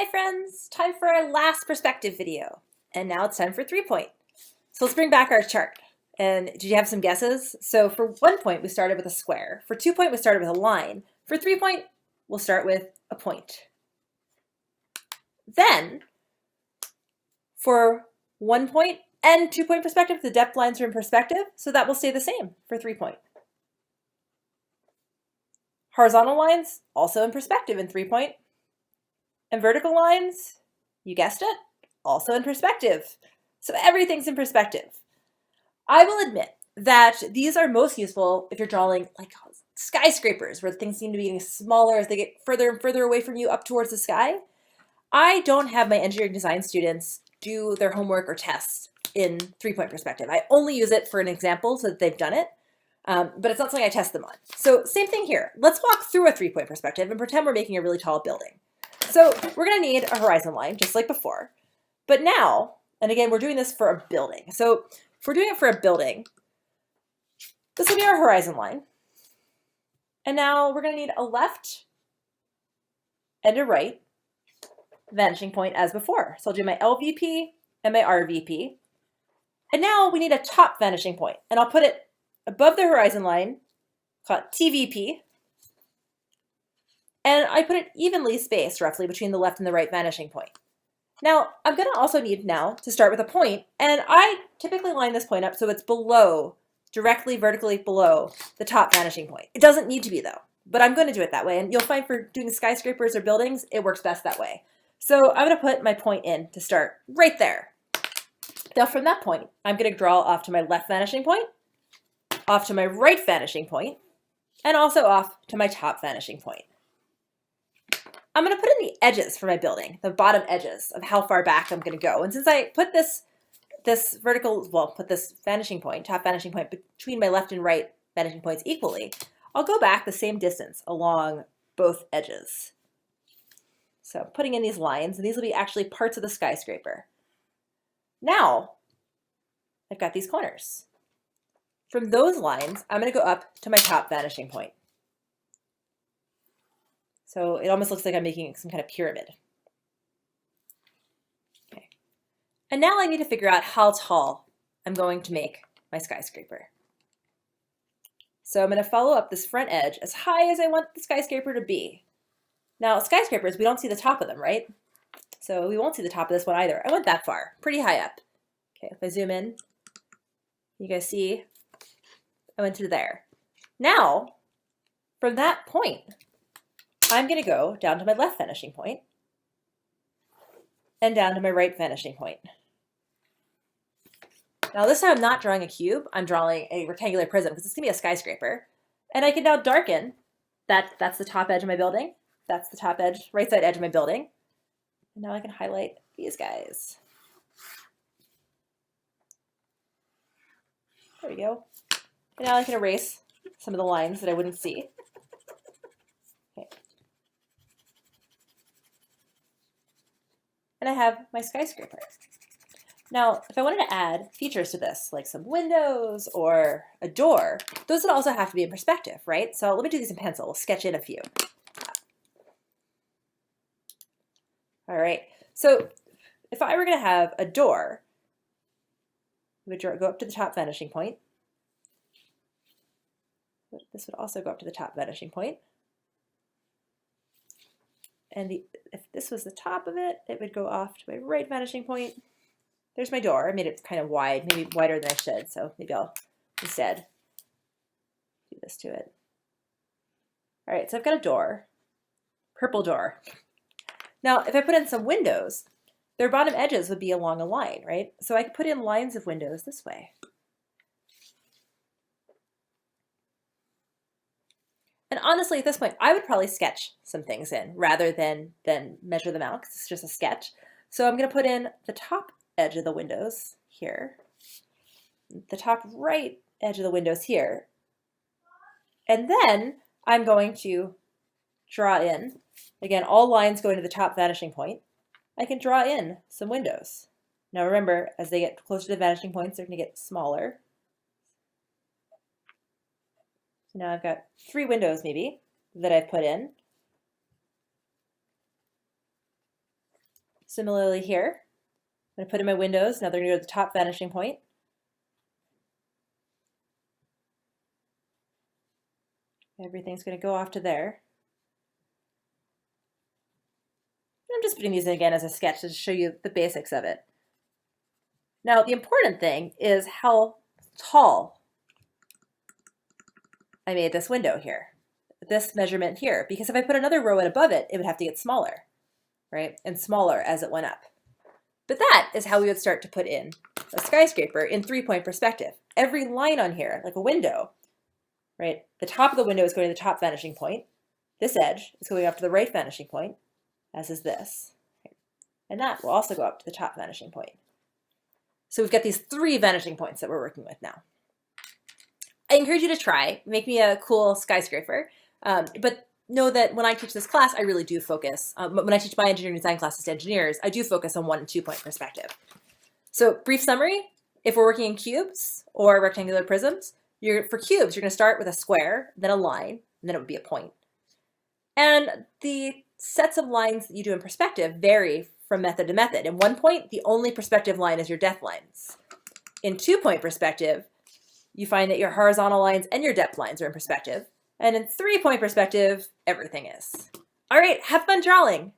Hi friends, time for our last perspective video. And now it's time for 3-point. So let's bring back our chart. And did you have some guesses? So for 1 point, we started with a square. For 2 point, we started with a line. For 3 point, we'll start with a point. Then for 1 point and 2 point perspective, the depth lines are in perspective, so that will stay the same for 3 point. Horizontal lines, also in perspective in 3 point. And vertical lines, you guessed it, also in perspective. So everything's in perspective. I will admit that these are most useful if you're drawing like skyscrapers where things seem to be getting smaller as they get further and further away from you up towards the sky. I don't have my engineering design students do their homework or tests in 3-point perspective. I only use it for an example so that they've done it, but it's not something I test them on. So same thing here. Let's walk through a 3-point perspective and pretend we're making a really tall building. So we're going to need a horizon line, just like before. But now, and again, we're doing this for a building. So if we're doing it for a building, this will be our horizon line. And now we're going to need a left and a right vanishing point as before. So I'll do my LVP and my RVP. And now we need a top vanishing point. And I'll put it above the horizon line, call it TVP. And I put it evenly spaced roughly between the left and the right vanishing point. Now, I'm going to also need now to start with a point, and I typically line this point up so it's below, directly vertically below the top vanishing point. It doesn't need to be though, but I'm going to do it that way, and you'll find for doing skyscrapers or buildings, it works best that way. So I'm going to put my point in to start right there. Now from that point, I'm going to draw off to my left vanishing point, off to my right vanishing point, and also off to my top vanishing point. I'm going to put in the edges for my building, the bottom edges of how far back I'm going to go. And since I put this vanishing point, top vanishing point between my left and right vanishing points equally, I'll go back the same distance along both edges. So putting in these lines, and these will be actually parts of the skyscraper. Now, I've got these corners. From those lines, I'm going to go up to my top vanishing point. So it almost looks like I'm making some kind of pyramid. Okay. And now I need to figure out how tall I'm going to make my skyscraper. So I'm going to follow up this front edge as high as I want the skyscraper to be. Now skyscrapers, we don't see the top of them, right? So we won't see the top of this one either. I went that far, pretty high up. Okay, if I zoom in, you guys see I went to there. Now, from that point, I'm going to go down to my left vanishing point and down to my right vanishing point. Now this time I'm not drawing a cube, I'm drawing a rectangular prism because it's going to be a skyscraper. And I can now darken that's the top edge of my building. That's the top edge, right side edge of my building. And now I can highlight these guys. There we go. And now I can erase some of the lines that I wouldn't see. Okay. And I have my skyscraper. Now, if I wanted to add features to this, like some windows or a door, those would also have to be in perspective, right? So let me do these in pencil. We'll sketch in a few. All right, so if I were going to have a door, we would go up to the top vanishing point. This would also go up to the top vanishing point. And if this was the top of it, it would go off to my right vanishing point. There's my door. I made it kind of wide, maybe wider than I should, so maybe I'll instead do this to it. All right, so I've got a door, purple door. Now, if I put in some windows, their bottom edges would be along a line, right? So I could put in lines of windows this way. And honestly, at this point, I would probably sketch some things in rather than measure them out because it's just a sketch. So I'm going to put in the top edge of the windows here, the top right edge of the windows here, and then I'm going to draw in, again, all lines going to the top vanishing point. I can draw in some windows. Now remember, as they get closer to the vanishing points, they're going to get smaller. So now I've got 3 windows maybe that I've put in. Similarly here, I'm going to put in my windows. Now they're going to go to the top vanishing point. Everything's going to go off to there. I'm just putting these in again as a sketch to show you the basics of it. Now, the important thing is how tall I made this window here, this measurement here, because if I put another row in above it, it would have to get smaller, right? And smaller as it went up. But that is how we would start to put in a skyscraper in 3-point perspective. Every line on here, like a window, right? The top of the window is going to the top vanishing point. This edge is going up to the right vanishing point, as is this. And that will also go up to the top vanishing point. So we've got these 3 vanishing points that we're working with now. I encourage you to try, make me a cool skyscraper, but know that when I teach this class, I really do focus, when I teach my engineering design classes to engineers, I do focus on 1- and 2-point perspective. So brief summary, if we're working in cubes or rectangular prisms, for cubes, you're going to start with a square, then a line, and then it would be a point. And the sets of lines that you do in perspective vary from method to method. In 1 point, the only perspective line is your depth lines. In 2-point perspective, you find that your horizontal lines and your depth lines are in perspective. And in 3-point perspective, everything is. All right, have fun drawing.